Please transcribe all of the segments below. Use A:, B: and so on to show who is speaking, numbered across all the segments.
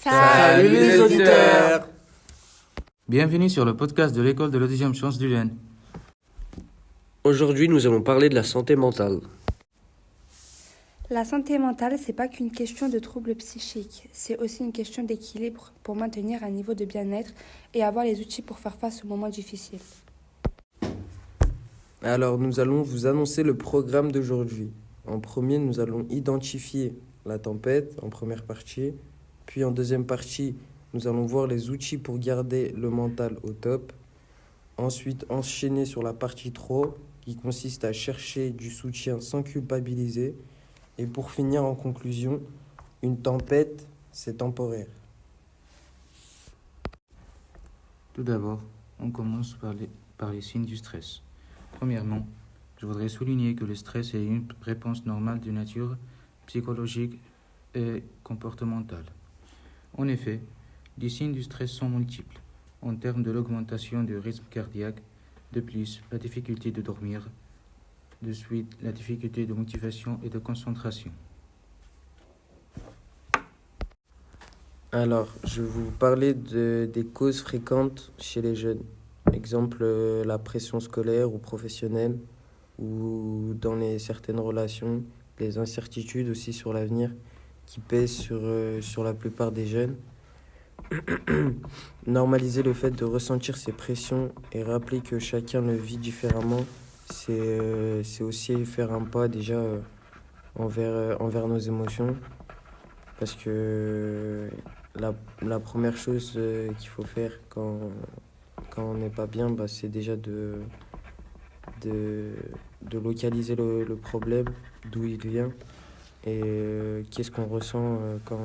A: Salut les auditeurs!
B: Bienvenue sur le podcast de l'école de la deuxième chance du Laine.
C: Aujourd'hui, nous allons parler de la santé mentale.
D: La santé mentale, c'est pas qu'une question de troubles psychiques, c'est aussi une question d'équilibre pour maintenir un niveau de bien-être et avoir les outils pour faire face aux moments difficiles.
A: Alors, nous allons vous annoncer le programme d'aujourd'hui. En premier, nous allons identifier la tempête en première partie. Puis en deuxième partie, nous allons voir les outils pour garder le mental au top. Ensuite, enchaîner sur la partie 3, qui consiste à chercher du soutien sans culpabiliser. Et pour finir en conclusion, une tempête, c'est temporaire.
B: Tout d'abord, on commence par les signes du stress. Premièrement, je voudrais souligner que le stress est une réponse normale de nature psychologique et comportementale. En effet, les signes du stress sont multiples, en termes de l'augmentation du rythme cardiaque, de plus la difficulté de dormir, de suite la difficulté de motivation et de concentration.
A: Alors, je vais vous parler des causes fréquentes chez les jeunes. Exemple, la pression scolaire ou professionnelle, ou dans certaines relations, les incertitudes aussi sur l'avenir qui pèsent sur la plupart des jeunes. Normaliser le fait de ressentir ces pressions et rappeler que chacun le vit différemment, c'est aussi faire un pas déjà envers nos émotions. Parce que la première chose qu'il faut faire quand on n'est pas bien, c'est déjà de localiser le problème, d'où il vient et qu'est-ce qu'on ressent quand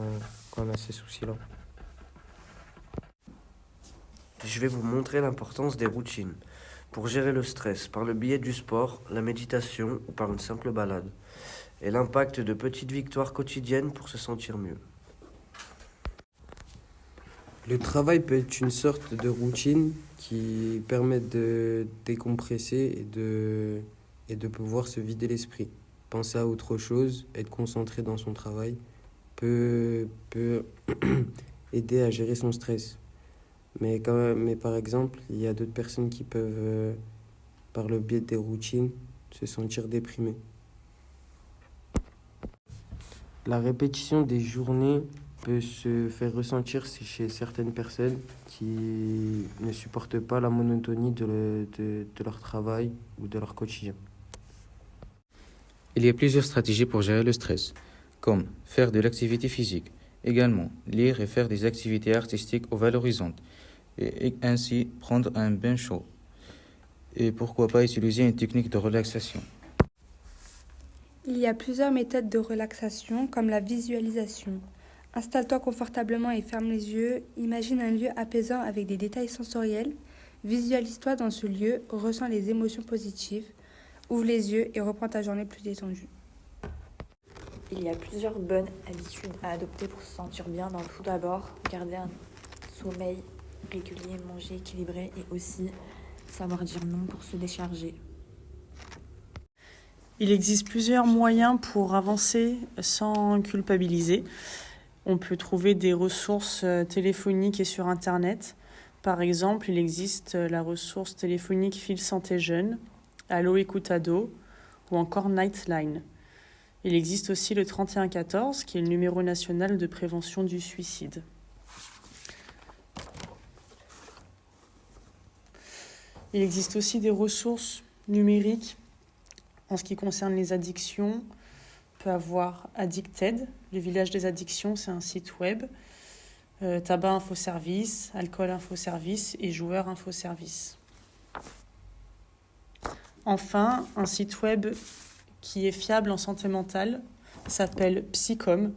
A: on a ces soucis-là.
C: Je vais vous montrer l'importance des routines pour gérer le stress par le biais du sport, la méditation ou par une simple balade, et l'impact de petites victoires quotidiennes pour se sentir mieux.
A: Le travail peut être une sorte de routine qui permet de décompresser et de pouvoir se vider l'esprit. Penser à autre chose, être concentré dans son travail peut aider à gérer son stress. Mais par exemple, il y a d'autres personnes qui peuvent, par le biais des routines, se sentir déprimées. La répétition des journées peut se faire ressentir chez certaines personnes qui ne supportent pas la monotonie de leur travail ou de leur quotidien.
B: Il y a plusieurs stratégies pour gérer le stress, comme faire de l'activité physique, également lire et faire des activités artistiques ou valorisantes, et ainsi prendre un bain chaud. Et pourquoi pas utiliser une technique de relaxation.
D: Il y a plusieurs méthodes de relaxation comme la visualisation. Installe-toi confortablement et ferme les yeux. Imagine un lieu apaisant avec des détails sensoriels. Visualise-toi dans ce lieu, ressens les émotions positives. Ouvre les yeux et reprends ta journée plus détendue.
E: Il y a plusieurs bonnes habitudes à adopter pour se sentir bien. Tout d'abord, garder un sommeil régulier, manger équilibré et aussi savoir dire non pour se décharger.
F: Il existe plusieurs moyens pour avancer sans culpabiliser. On peut trouver des ressources téléphoniques et sur Internet. Par exemple, il existe la ressource téléphonique Fil Santé Jeune, Allo Écoute Ado ou encore Nightline. Il existe aussi le 3114 qui est le numéro national de prévention du suicide. Il existe aussi des ressources numériques en ce qui concerne les addictions. On peut avoir Addicted, le village des addictions, c'est un site web. Tabac Info Service, Alcool Info Service et Joueurs Info Service. Enfin, un site web qui est fiable en santé mentale s'appelle Psycom.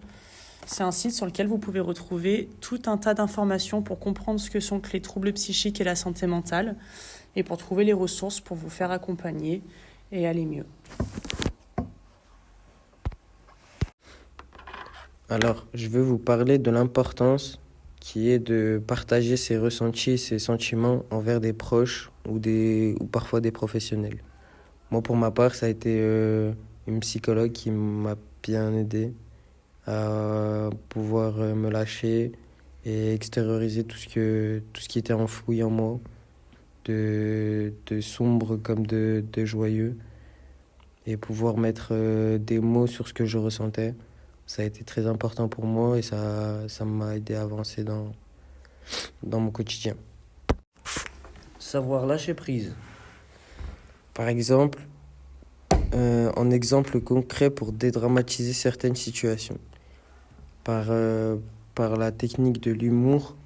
F: C'est un site sur lequel vous pouvez retrouver tout un tas d'informations pour comprendre ce que sont que les troubles psychiques et la santé mentale et pour trouver les ressources pour vous faire accompagner et aller mieux.
A: Alors, je veux vous parler de l'importance qui est de partager ses ressentis, ses sentiments envers des proches ou parfois des professionnels. Moi, pour ma part, ça a été une psychologue qui m'a bien aidé à pouvoir me lâcher et extérioriser tout ce qui était enfoui en moi, de sombre comme de joyeux, et pouvoir mettre des mots sur ce que je ressentais. Ça a été très important pour moi et ça m'a aidé à avancer dans mon quotidien.
C: Savoir lâcher prise.
A: Par exemple, en exemple concret pour dédramatiser certaines situations. Par la technique de l'humour,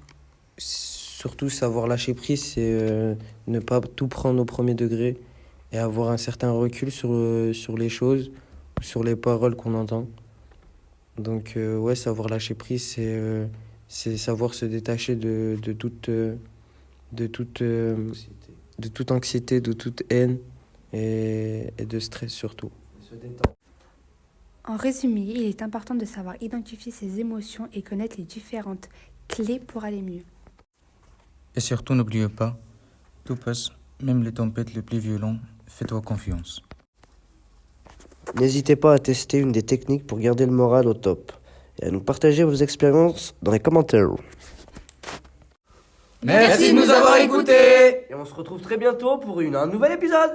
A: surtout savoir lâcher prise, c'est ne pas tout prendre au premier degré et avoir un certain recul sur les choses, sur les paroles qu'on entend. Donc ouais, savoir lâcher prise, c'est savoir se détacher de toute anxiété, de toute haine et de stress surtout.
D: En résumé, il est important de savoir identifier ses émotions et connaître les différentes clés pour aller mieux.
B: Et surtout, n'oubliez pas, tout passe, même les tempêtes les plus violentes, fais-toi confiance.
C: N'hésitez pas à tester une des techniques pour garder le moral au top et à nous partager vos expériences dans les commentaires.
G: Merci de nous avoir écoutés.
C: Et on se retrouve très bientôt pour un nouvel épisode.